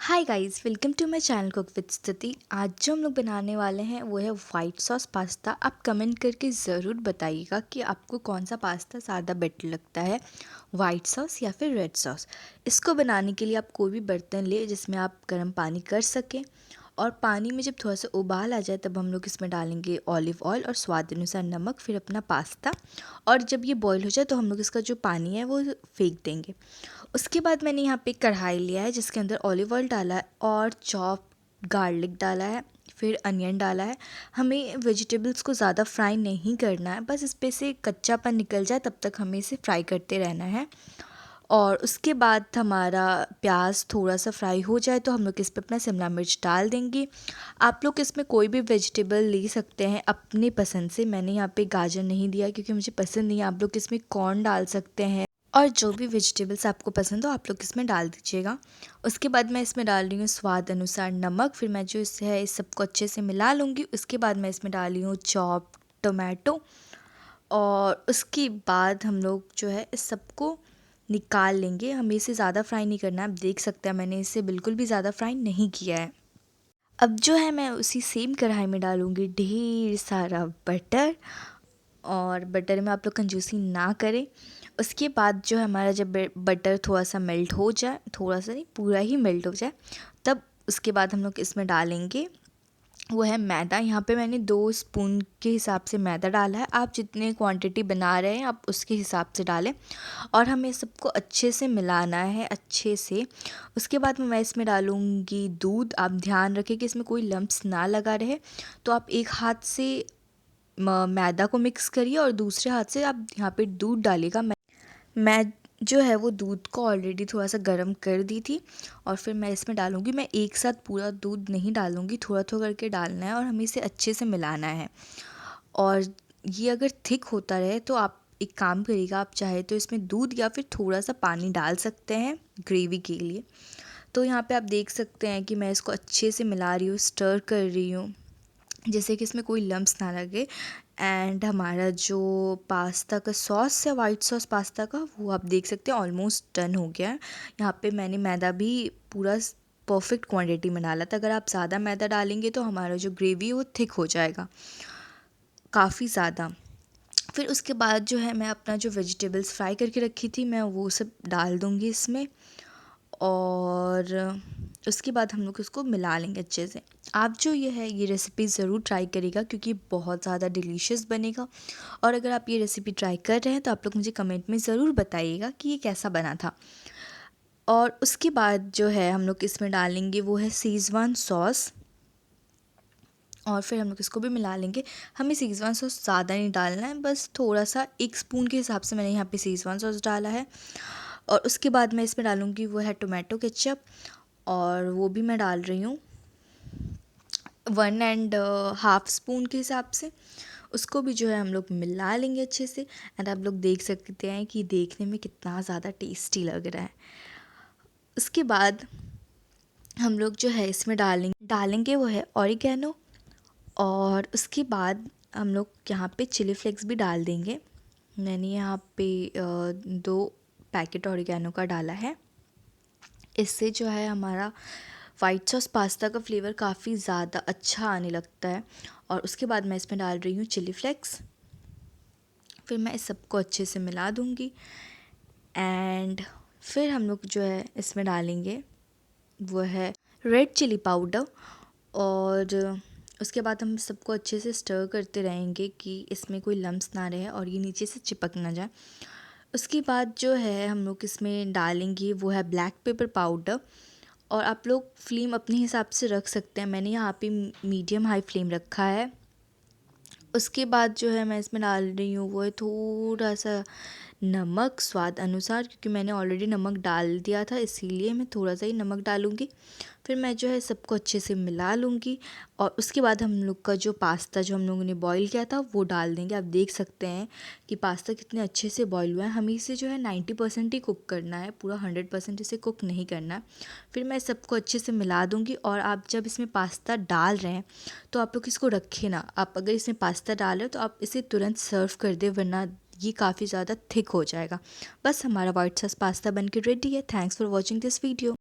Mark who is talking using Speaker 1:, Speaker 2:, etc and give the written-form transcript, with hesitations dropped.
Speaker 1: Hi guys, welcome to my channel cook with Stuti. आज जो हम लोग बनाने वाले हैं वो है वाइट सॉस पास्ता। आप कमेंट करके ज़रूर बताइएगा कि आपको कौन सा पास्ता ज़्यादा बेटर लगता है, वाइट सॉस या फिर रेड सॉस। इसको बनाने के लिए आप कोई भी बर्तन ले जिसमें आप गर्म पानी कर सकें, और पानी में जब थोड़ा सा उबाल आ जाए तब हम लोग इसमें डालेंगे ऑलिव ऑयल और स्वाद अनुसार नमक, फिर अपना पास्ता। और जब ये बॉईल हो जाए तो हम लोग इसका जो पानी है वो फेंक देंगे। उसके बाद मैंने यहाँ पे कढ़ाई लिया है जिसके अंदर ऑलिव ऑयल डाला है और चॉप गार्लिक डाला है, फिर अनियन डाला है। हमें वेजिटेबल्स को ज़्यादा फ्राई नहीं करना है, बस इस पे से कच्चापन निकल जाए तब तक हमें इसे फ्राई करते रहना है। और उसके बाद हमारा प्याज थोड़ा सा फ्राई हो जाए तो हम लोग इस पे अपना शिमला मिर्च डाल देंगे। आप लोग इसमें कोई भी वेजिटेबल ले सकते हैं अपनी पसंद से। मैंने यहाँ पे गाजर नहीं दिया क्योंकि मुझे पसंद नहीं है। आप लोग इसमें कॉर्न डाल सकते हैं और जो भी वेजिटेबल्स आपको पसंद हो आप लोग इसमें डाल दीजिएगा। उसके बाद मैं इसमें डाल रही हूँ स्वाद अनुसार नमक। फिर मैं जो इस है इस सबको अच्छे से मिला लूँगी। उसके बाद मैं इसमें डाल रही हूँ चॉप टोमेटो, और उसके बाद हम लोग जो है इस सबको निकाल लेंगे। हमें इसे ज़्यादा फ्राई नहीं करना है। आप देख सकते हैं मैंने इसे बिल्कुल भी ज़्यादा फ्राई नहीं किया है। अब जो है मैं उसी सेम कढ़ाई में डालूँगी ढेर सारा बटर, और बटर में आप लोग कंजूसी ना करें। उसके बाद जो है हमारा जब बटर थोड़ा सा मेल्ट हो जाए, थोड़ा सा नहीं पूरा ही मेल्ट हो जाए, तब उसके बाद हम लोग इसमें डालेंगे वो है मैदा। यहाँ पे मैंने 2 स्पून के हिसाब से मैदा डाला है। आप जितने क्वांटिटी बना रहे हैं आप उसके हिसाब से डालें, और हमें सबको अच्छे से मिलाना है अच्छे से। उसके बाद मैं इसमें डालूँगी दूध। आप ध्यान रखें कि इसमें कोई लम्प्स ना लगा रहे। तो आप एक हाथ से मैदा को मिक्स करिए और दूसरे हाथ से आप यहाँ पे दूध डालिएगा। मैं जो है वो दूध को ऑलरेडी थोड़ा सा गर्म कर दी थी, और फिर मैं इसमें डालूँगी। मैं एक साथ पूरा दूध नहीं डालूँगी, थोड़ा थोड़ा करके डालना है और हमें इसे अच्छे से मिलाना है। और ये अगर थिक होता रहे तो आप एक काम करिएगा, आप चाहे तो इसमें दूध या फिर थोड़ा सा पानी डाल सकते हैं ग्रेवी के लिए। तो यहाँ पे आप देख सकते हैं कि मैं इसको अच्छे से मिला रही हूँ, स्टर कर रही हूँ, जैसे कि इसमें कोई लम्प्स ना लगे। एंड हमारा जो पास्ता का सॉस है, वाइट सॉस पास्ता का, वो आप देख सकते हैं ऑलमोस्ट डन हो गया है। यहाँ पे मैंने मैदा भी पूरा परफेक्ट क्वांटिटी में डाला था। अगर आप ज़्यादा मैदा डालेंगे तो हमारा जो ग्रेवी है वो थिक हो जाएगा काफ़ी ज़्यादा। फिर उसके बाद जो है मैं अपना जो वेजिटेबल्स फ्राई करके रखी थी मैं वो सब डाल दूँगी इसमें, और उसके बाद हम लोग इसको मिला लेंगे अच्छे से। आप जो ये रेसिपी ज़रूर ट्राई करिएगा क्योंकि बहुत ज़्यादा डिलीशियस बनेगा। और अगर आप ये रेसिपी ट्राई कर रहे हैं तो आप लोग मुझे कमेंट में ज़रूर बताइएगा कि ये कैसा बना था। और उसके बाद जो है हम लोग इसमें डालेंगे वो है शेज़वान सॉस, और फिर हम लोग इसको भी मिला लेंगे। हमें शेज़वान सॉस ज़्यादा नहीं डालना है, बस थोड़ा सा 1 स्पून के हिसाब से मैंने यहाँ पे शेज़वान सॉस डाला है। और उसके बाद मैं इसमें डालूँगी वो है टोमेटो केचप, और वो भी मैं डाल रही हूँ 1.5 स्पून के हिसाब से। उसको भी जो है हम लोग मिला लेंगे अच्छे से। एंड आप लोग देख सकते हैं कि देखने में कितना ज़्यादा टेस्टी लग रहा है। उसके बाद हम लोग जो है इसमें डालेंगे वो है ऑरिगेनो, और उसके बाद हम लोग यहाँ पे चिली फ्लेक्स भी डाल देंगे। मैंने यहाँ पे 2 पैकेट ऑरिगेनो का डाला है। इससे जो है हमारा वाइट सॉस पास्ता का फ्लेवर काफ़ी ज़्यादा अच्छा आने लगता है। और उसके बाद मैं इसमें डाल रही हूँ चिली फ्लेक्स। फिर मैं इस सबको अच्छे से मिला दूँगी, एंड फिर हम लोग जो है इसमें डालेंगे वो है रेड चिली पाउडर। और उसके बाद हम सबको अच्छे से स्टर करते रहेंगे कि इसमें कोई लम्प्स ना रहे और ये नीचे से चिपक ना जाए। उसके बाद जो है हम लोग इसमें डालेंगे वो है ब्लैक पेपर पाउडर, और आप लोग फ्लेम अपने हिसाब से रख सकते हैं। मैंने यहाँ पे मीडियम हाई फ्लेम रखा है। उसके बाद जो है मैं इसमें डाल रही हूँ वो है थोड़ा सा नमक स्वाद अनुसार, क्योंकि मैंने ऑलरेडी नमक डाल दिया था इसीलिए मैं थोड़ा सा ही नमक डालूँगी। फिर मैं जो है सबको अच्छे से मिला लूँगी, और उसके बाद हम लोग का जो पास्ता जो हम लोगों ने बॉईल किया था वो डाल देंगे। आप देख सकते हैं कि पास्ता कितने अच्छे से बॉईल हुआ है। हमें इसे जो है 90% ही कुक करना है, पूरा 100% इसे कुक नहीं करना है। फिर मैं सबको अच्छे से मिला दूँगी, और आप जब इसमें पास्ता डाल रहे हैं तो आप लोग इसको रखें ना। आप अगर इसमें पास्ता डाल रहे हो तो आप इसे तुरंत सर्व कर दें, वरना ये काफ़ी ज़्यादा थिक हो जाएगा। बस हमारा वाइट सॉस पास्ता बनके रेडी है। Thanks for watching this video.